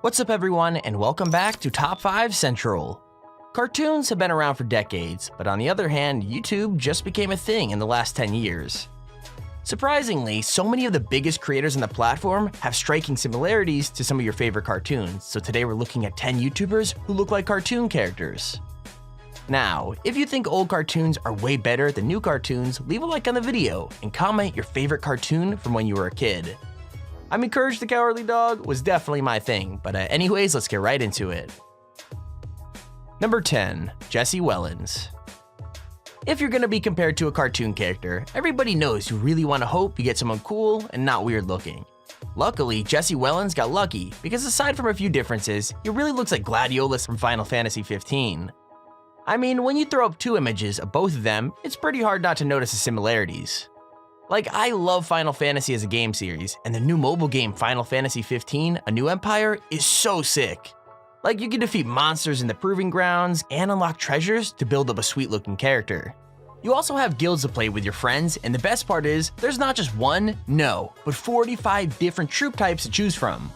What's up everyone, and welcome back to Top5Central. Cartoons have been around for decades, but on the other hand, YouTube just became a thing in the last 10 years. Surprisingly, so many of the biggest creators on the platform have striking similarities to some of your favorite cartoons, so today we're looking at 10 YouTubers who look like cartoon characters. Now, if you think old cartoons are way better than new cartoons, leave a like on the video and comment your favorite cartoon from when you were a kid. I mean, Courage the Cowardly Dog was definitely my thing, but anyways, let's get right into it. Number 10. Jesse Wellens. If you're gonna be compared to a cartoon character, everybody knows you really want to hope you get someone cool and not weird looking. Luckily, Jesse Wellens got lucky, because aside from a few differences, he really looks like Gladiolus from Final Fantasy 15. I mean, when you throw up two images of both of them, it's pretty hard not to notice the similarities. Like, I love Final Fantasy as a game series, and the new mobile game Final Fantasy 15, A New Empire, is so sick. Like, you can defeat monsters in the Proving Grounds and unlock treasures to build up a sweet looking character. You also have guilds to play with your friends, and the best part is, there's not just one, no, but 45 different troop types to choose from.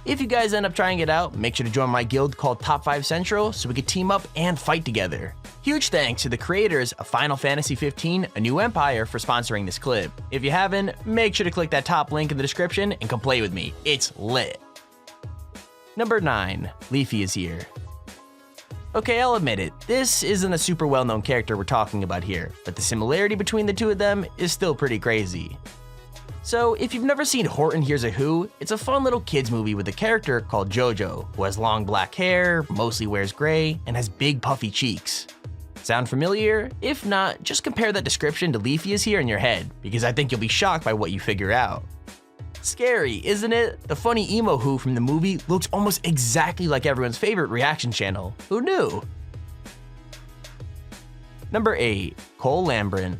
If you guys end up trying it out, make sure to join my guild called Top5Central so we can team up and fight together. Huge thanks to the creators of Final Fantasy 15, A New Empire for sponsoring this clip. If you haven't, make sure to click that top link in the description and come play with me. It's lit. Number 9. Leafy is here. Okay, I'll admit it, this isn't a super well-known character we're talking about here, but the similarity between the two of them is still pretty crazy. So, if you've never seen Horton Hears a Who, it's a fun little kids movie with a character called JoJo, who has long black hair, mostly wears gray, and has big puffy cheeks. Sound familiar? If not, just compare that description to Leafy is here in your head, because I think you'll be shocked by what you figure out. Scary, isn't it? The funny emo Who from the movie looks almost exactly like everyone's favorite reaction channel. Who knew? Number 8. Cole Lambrin.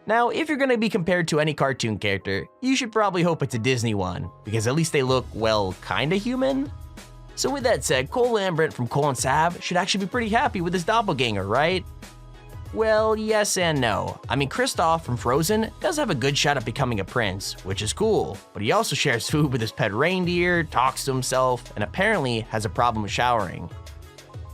Now, if you're gonna be compared to any cartoon character, you should probably hope it's a Disney one, because at least they look, well, kinda human? So with that said, Cole Lambrin from Cole and Sab should actually be pretty happy with his doppelganger, right? Well, yes and no. I mean, Kristoff from Frozen does have a good shot at becoming a prince, which is cool, but he also shares food with his pet reindeer, talks to himself, and apparently has a problem with showering.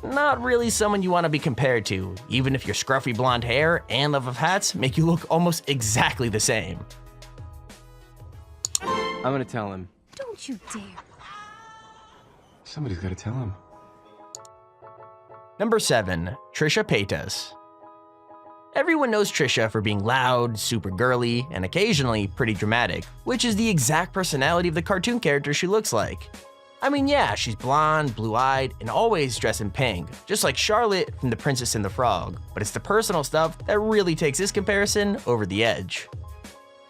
Not really someone you want to be compared to, even if your scruffy blonde hair and love of hats make you look almost exactly the same. I'm gonna tell him. Don't you dare. Somebody's gotta tell him. Number 7. Trisha Paytas. Everyone knows Trisha for being loud, super girly, and occasionally pretty dramatic, which is the exact personality of the cartoon character she looks like. I mean, yeah, she's blonde, blue-eyed, and always dressed in pink, just like Charlotte from The Princess and the Frog, but it's the personal stuff that really takes this comparison over the edge.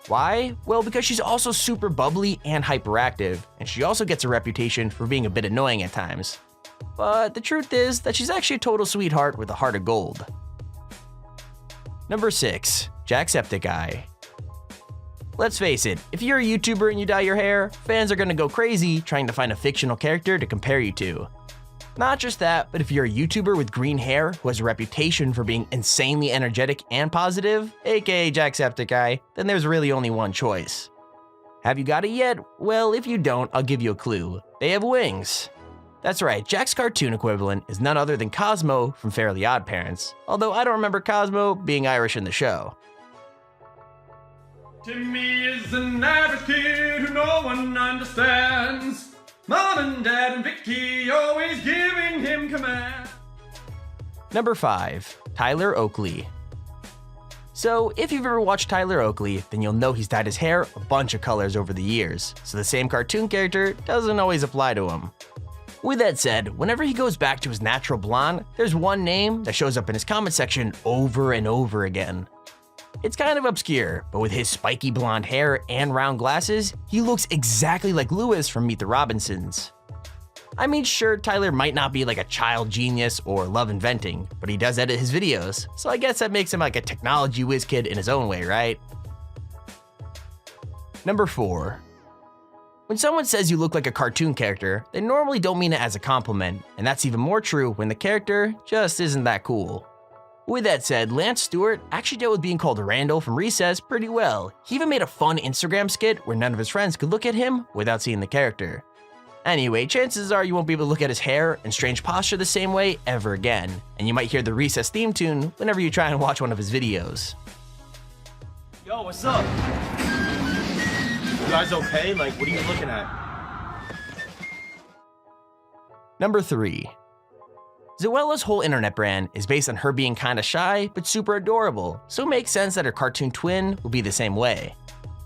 Why? Well, because she's also super bubbly and hyperactive, and she also gets a reputation for being a bit annoying at times. But the truth is that she's actually a total sweetheart with a heart of gold. Number 6. JackSepticEye. Let's face it, if you're a YouTuber and you dye your hair, fans are gonna go crazy trying to find a fictional character to compare you to. Not just that, but if you're a YouTuber with green hair who has a reputation for being insanely energetic and positive, aka JackSepticEye, then there's really only one choice. Have you got it yet? Well, if you don't, I'll give you a clue. They have wings. That's right, Jack's cartoon equivalent is none other than Cosmo from Fairly OddParents, although I don't remember Cosmo being Irish in the show. Timmy is an average kid who no one understands. Mom and Dad and Vicky always giving him command. Number 5. Tyler Oakley. So, if you've ever watched Tyler Oakley, then you'll know he's dyed his hair a bunch of colors over the years, so the same cartoon character doesn't always apply to him. With that said, whenever he goes back to his natural blonde, there's one name that shows up in his comment section over and over again. It's kind of obscure, but with his spiky blonde hair and round glasses, he looks exactly like Lewis from Meet the Robinsons. I mean, sure, Tyler might not be like a child genius or love inventing, but he does edit his videos, so I guess that makes him like a technology whiz kid in his own way, right? Number 4. When someone says you look like a cartoon character, they normally don't mean it as a compliment, and that's even more true when the character just isn't that cool. With that said, Lance Stewart actually dealt with being called Randall from Recess pretty well. He even made a fun Instagram skit where none of his friends could look at him without seeing the character. Anyway, chances are you won't be able to look at his hair and strange posture the same way ever again, and you might hear the Recess theme tune whenever you try and watch one of his videos. Yo, what's up? You guys okay? Like, what are you looking at? Number 3. Zoella's whole internet brand is based on her being kinda shy, but super adorable, so it makes sense that her cartoon twin will be the same way.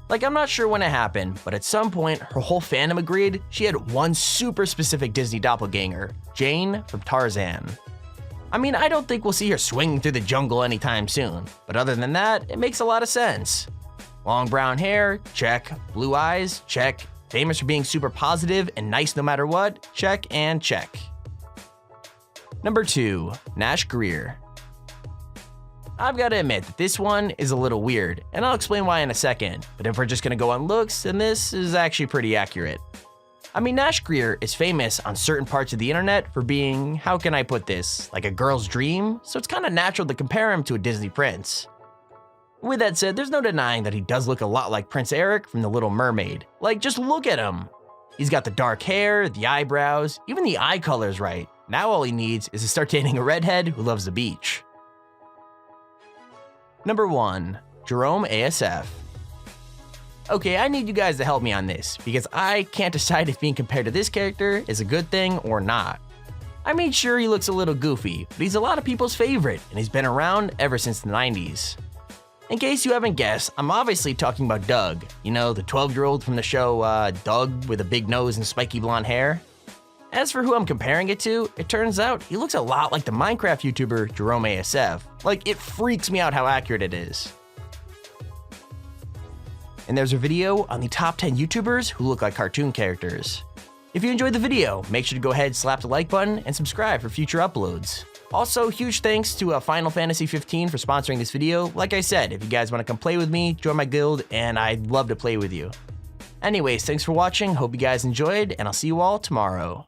Like, I'm not sure when it happened, but at some point, her whole fandom agreed she had one super specific Disney doppelganger, Jane from Tarzan. I mean, I don't think we'll see her swinging through the jungle anytime soon, but other than that, it makes a lot of sense. Long brown hair, check. Blue eyes, check. Famous for being super positive and nice no matter what, check and check. Number 2, Nash Grier. I've got to admit that this one is a little weird, and I'll explain why in a second, but if we're just gonna go on looks, then this is actually pretty accurate. I mean, Nash Grier is famous on certain parts of the internet for being, how can I put this, like a girl's dream, so it's kinda natural to compare him to a Disney prince. With that said, there's no denying that he does look a lot like Prince Eric from The Little Mermaid. Like, just look at him. He's got the dark hair, the eyebrows, even the eye color's right. Now all he needs is to start dating a redhead who loves the beach. Number 1, Jerome ASF. Okay, I need you guys to help me on this, because I can't decide if being compared to this character is a good thing or not. I mean, sure, he looks a little goofy, but he's a lot of people's favorite, and he's been around ever since the 90s. In case you haven't guessed, I'm obviously talking about Doug. You know, the 12-year-old from the show Doug with a big nose and spiky blonde hair. As for who I'm comparing it to, it turns out he looks a lot like the Minecraft YouTuber Jerome ASF. Like, it freaks me out how accurate it is. And there's a video on the top 10 YouTubers who look like cartoon characters. If you enjoyed the video, make sure to go ahead, slap the like button, and subscribe for future uploads. Also, huge thanks to Final Fantasy 15 for sponsoring this video. Like I said, if you guys want to come play with me, join my guild, and I'd love to play with you. Anyways, thanks for watching, hope you guys enjoyed, and I'll see you all tomorrow.